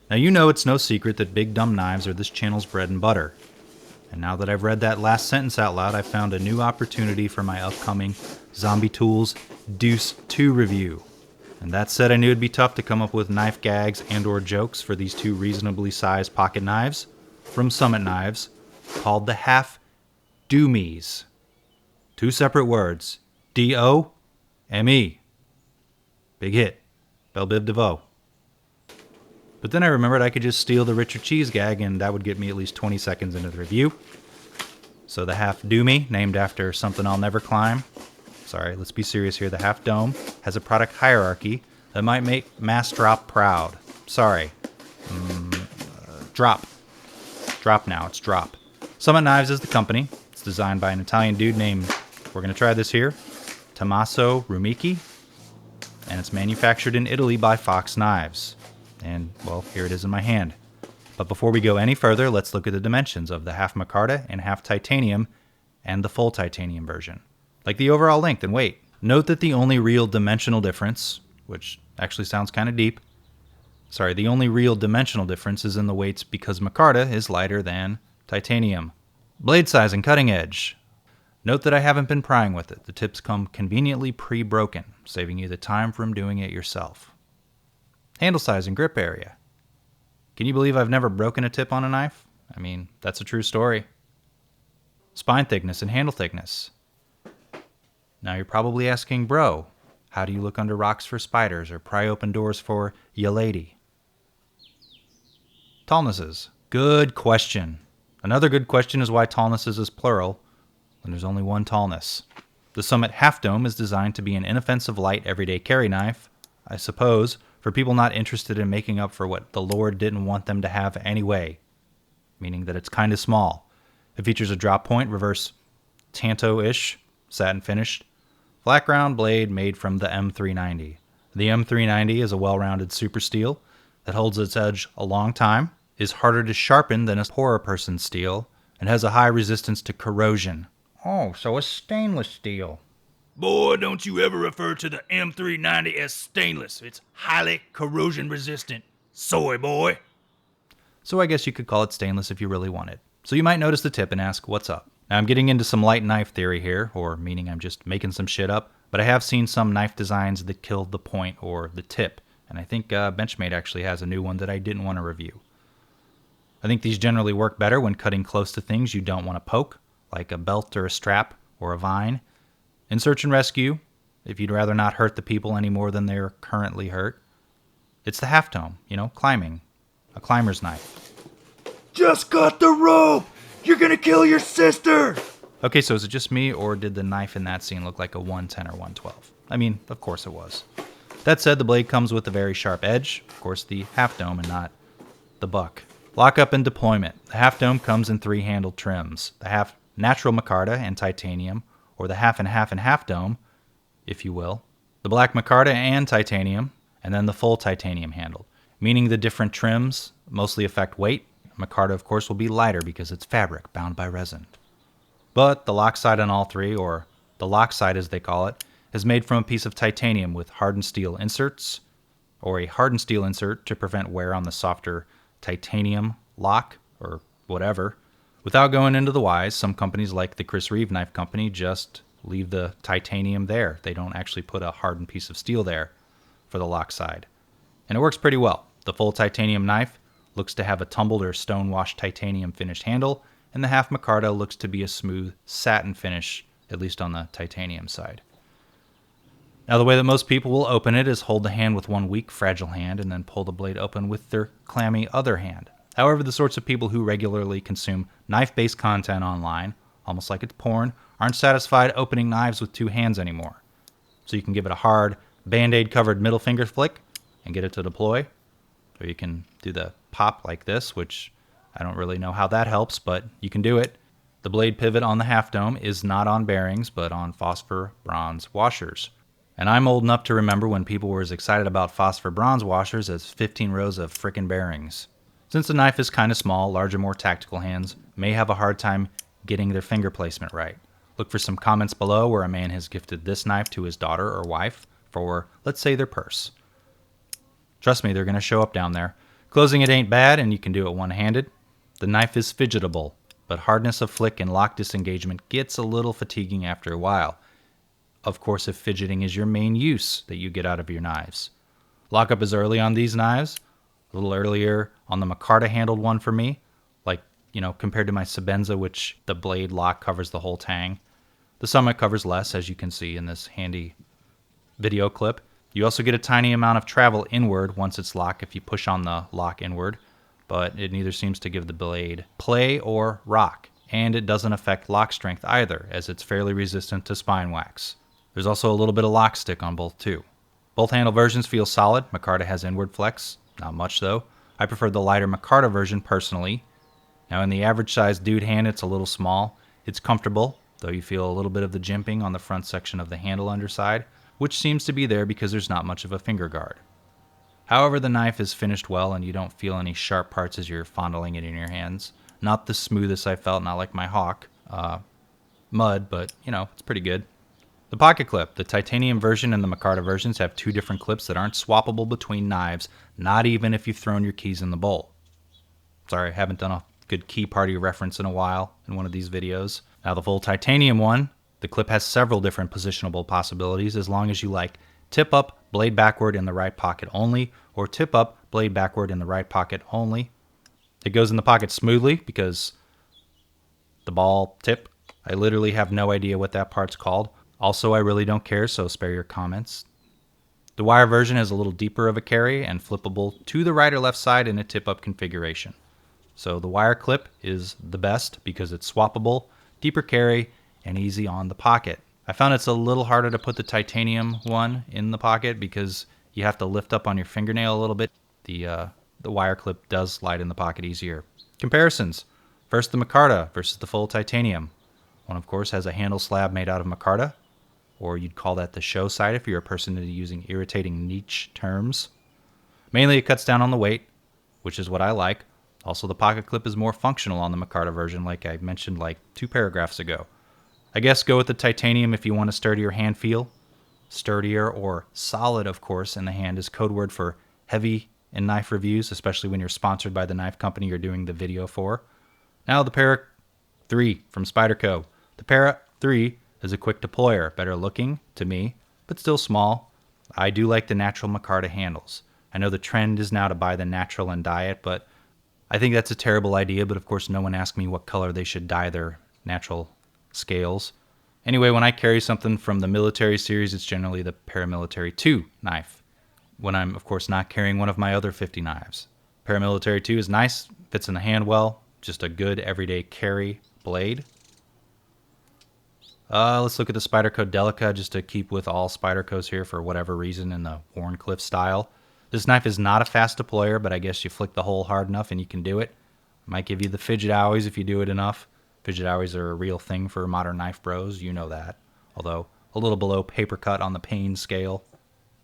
Now you know it's no secret that big dumb knives are this channel's bread and butter. And now that I've read that last sentence out loud, I found a new opportunity for my upcoming Zombie Tools Deuce 2 review. And that said, I knew it'd be tough to come up with knife gags and or jokes for these two reasonably sized pocket knives from Summit Knives called the Half Doomies. Two separate words, D-O-M-E. Big hit. Belle Biv DeVoe. But then I remembered I could just steal the Richard Cheese gag and that would get me at least 20 seconds into the review. So the Half Doomie, named after something I'll never climb. Sorry, let's be serious here. The Half Dome has a product hierarchy that might make Mass Drop proud. Sorry. Drop. Drop now, it's Drop. Summit Knives is the company. It's designed by an Italian dude named, we're going to try this here, Tommaso Rumici. And it's manufactured in Italy by Fox Knives. And, well, here it is in my hand. But before we go any further, let's look at the dimensions of the half micarta and half titanium and the full titanium version. Like the overall length and weight. Note that the only real dimensional difference, which actually sounds kind of deep, the only real dimensional difference is in the weights because micarta is lighter than titanium. Blade size and cutting edge. Note that I haven't been prying with it. The tips come conveniently pre-broken, saving you the time from doing it yourself. Handle size and grip area. Can you believe I've never broken a tip on a knife? I mean, that's a true story. Spine thickness and handle thickness. Now you're probably asking, bro, how do you look under rocks for spiders or pry open doors for ya lady? Tallnesses. Good question. Another good question is why tallnesses is plural when there's only one tallness. The Summit Half Dome is designed to be an inoffensive light everyday carry knife, I suppose, for people not interested in making up for what the Lord didn't want them to have anyway, meaning that it's kind of small. It features a drop point, reverse tanto-ish, satin finished, flat ground blade made from the M390. The M390 is a well-rounded super steel that holds its edge a long time, is harder to sharpen than a poorer person's steel, and has a high resistance to corrosion. Oh, so it's stainless steel. Boy, don't you ever refer to the M390 as stainless. It's highly corrosion resistant. Soy boy. So I guess you could call it stainless if you really wanted. So you might notice the tip and ask, what's up? Now I'm getting into some light knife theory here, or meaning I'm just making some shit up, but I have seen some knife designs that killed the point or the tip, and I think Benchmade actually has a new one that I didn't want to review. I think these generally work better when cutting close to things you don't want to poke, like a belt or a strap or a vine. In search and rescue, if you'd rather not hurt the people any more than they're currently hurt, it's the half dome, climbing. A climber's knife. Just cut the rope! You're gonna kill your sister! Okay, so is it just me, or did the knife in that scene look like a 110 or 112? I mean, of course it was. That said, the blade comes with a very sharp edge. Of course, the half dome and not the buck. Lockup and deployment. The half dome comes in 3-handled trims. The half natural micarta and titanium, or the half and half dome, if you will. The black micarta and titanium, and then the full titanium handled. Meaning the different trims mostly affect weight. Micarta, of course, will be lighter because it's fabric bound by resin. But the lock side on all three, or the lock side as they call it, is made from a piece of titanium with hardened steel inserts, or a hardened steel insert to prevent wear on the softer titanium lock, or whatever. Without going into the whys, some companies like the Chris Reeve Knife Company just leave the titanium there. They don't actually put a hardened piece of steel there for the lock side. And it works pretty well. The full titanium knife looks to have a tumbled or stone-washed titanium finished handle, and the half micarta looks to be a smooth satin finish, at least on the titanium side. Now the way that most people will open it is hold the hand with one weak, fragile hand and then pull the blade open with their clammy other hand. However, the sorts of people who regularly consume knife-based content online, almost like it's porn, aren't satisfied opening knives with two hands anymore. So you can give it a hard, Band-Aid covered middle finger flick and get it to deploy. Or you can do the pop like this, which I don't really know how that helps, but you can do it. The blade pivot on the half dome is not on bearings, but on phosphor bronze washers. And I'm old enough to remember when people were as excited about phosphor bronze washers as 15 rows of frickin' bearings. Since the knife is kind of small, larger, more tactical hands may have a hard time getting their finger placement right. Look for some comments below where a man has gifted this knife to his daughter or wife for, let's say, their purse. Trust me, they're going to show up down there. Closing it ain't bad, and you can do it one-handed. The knife is fidgetable, but hardness of flick and lock disengagement gets a little fatiguing after a while. Of course, if fidgeting is your main use that you get out of your knives. Lockup is early on these knives, a little earlier on the micarta handled one for me, like, compared to my Sebenza, which the blade lock covers the whole tang. The Summit covers less, as you can see in this handy video clip. You also get a tiny amount of travel inward once it's locked if you push on the lock inward, but it neither seems to give the blade play or rock, and it doesn't affect lock strength either, as it's fairly resistant to spine wax. There's also a little bit of lock stick on both too. Both handle versions feel solid. Micarta has inward flex, not much though. I prefer the lighter micarta version personally. Now in the average sized dude hand it's a little small. It's comfortable, though you feel a little bit of the jimping on the front section of the handle underside, which seems to be there because there's not much of a finger guard. However, the knife is finished well and you don't feel any sharp parts as you're fondling it in your hands. Not the smoothest I felt, not like my Hawk Mud, but it's pretty good. The pocket clip. The titanium version and the micarta versions have two different clips that aren't swappable between knives, not even if you've thrown your keys in the bowl. Sorry, I haven't done a good key party reference in a while in one of these videos. Now the full titanium one, the clip has several different positionable possibilities as long as you like tip up, blade backward in the right pocket only, or tip up, blade backward in the right pocket only. It goes in the pocket smoothly because the ball tip, I literally have no idea what that part's called. Also, I really don't care, so spare your comments. The wire version is a little deeper of a carry and flippable to the right or left side in a tip-up configuration. So the wire clip is the best because it's swappable, deeper carry, and easy on the pocket. I found it's a little harder to put the titanium one in the pocket because you have to lift up on your fingernail a little bit. The wire clip does slide in the pocket easier. Comparisons. First the micarta versus the full titanium. One, of course, has a handle slab made out of micarta, or you'd call that the show side if you're a person into using irritating niche terms. Mainly it cuts down on the weight, which is what I like. Also, the pocket clip is more functional on the micarta version, like I mentioned like 2 paragraphs ago. I guess go with the titanium if you want a sturdier hand feel. Sturdier or solid, of course, in the hand is code word for heavy in knife reviews, especially when you're sponsored by the knife company you're doing the video for. Now the Para 3 from Spyderco. The Para 3 is a quick deployer, better looking to me, but still small. I do like the natural micarta handles. I know the trend is now to buy the natural and dye it, but I think that's a terrible idea, but of course no one asked me what color they should dye their natural scales. Anyway, when I carry something from the military series, it's generally the Paramilitary 2 knife, when I'm of course not carrying one of my other 50 knives. Paramilitary 2 is nice, fits in the hand well, just a good everyday carry blade. Let's look at the Spyderco Delica, just to keep with all Spydercos here for whatever reason in the Warncliffe style. This knife is not a fast deployer, but I guess you flick the hole hard enough and you can do it. Might give you the fidget owies if you do it enough. Fidget owies are a real thing for modern knife bros, you know that. Although a little below paper cut on the pain scale.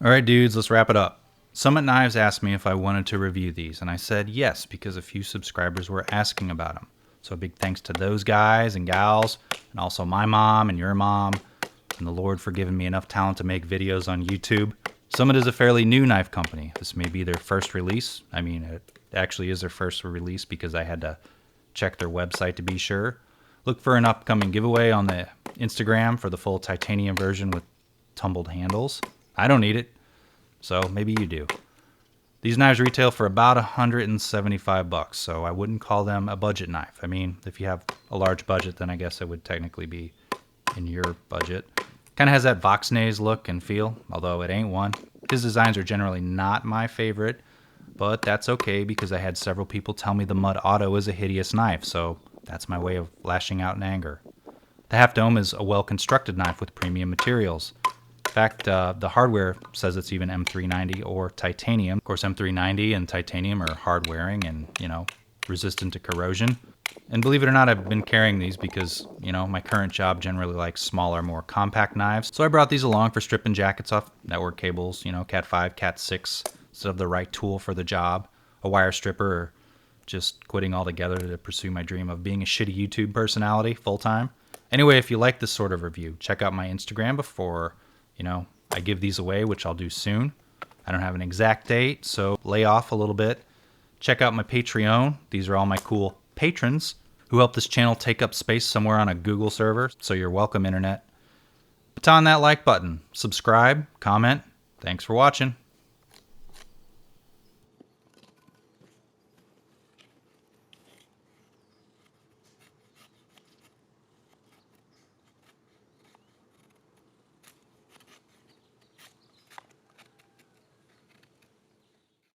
Alright dudes, let's wrap it up. Summit Knives asked me if I wanted to review these, and I said yes because a few subscribers were asking about them. So a big thanks to those guys and gals, and also my mom and your mom, and the Lord for giving me enough talent to make videos on YouTube. Summit is a fairly new knife company. This may be their first release. I mean, it actually is their first release because I had to check their website to be sure. Look for an upcoming giveaway on the Instagram for the full titanium version with tumbled handles. I don't need it, so maybe you do. These knives retail for about $175, so I wouldn't call them a budget knife. I mean, if you have a large budget, then I guess it would technically be in your budget. Kind of has that Voxnays look and feel, although it ain't one. His designs are generally not my favorite, but that's okay because I had several people tell me the Mud Auto is a hideous knife, so that's my way of lashing out in anger. The Half Dome is a well-constructed knife with premium materials. In fact, the hardware says it's even M390 or titanium. Of course, M390 and titanium are hard-wearing and, resistant to corrosion. And believe it or not, I've been carrying these because, my current job generally likes smaller, more compact knives. So I brought these along for stripping jackets off network cables, Cat 5, Cat 6, instead of the right tool for the job, a wire stripper, or just quitting altogether to pursue my dream of being a shitty YouTube personality full-time. Anyway, if you like this sort of review, check out my Instagram before, I give these away, which I'll do soon. I don't have an exact date, so lay off a little bit. Check out my Patreon. These are all my cool patrons who help this channel take up space somewhere on a Google server, so you're welcome, Internet. Baton that like button, subscribe, comment. Thanks for watching.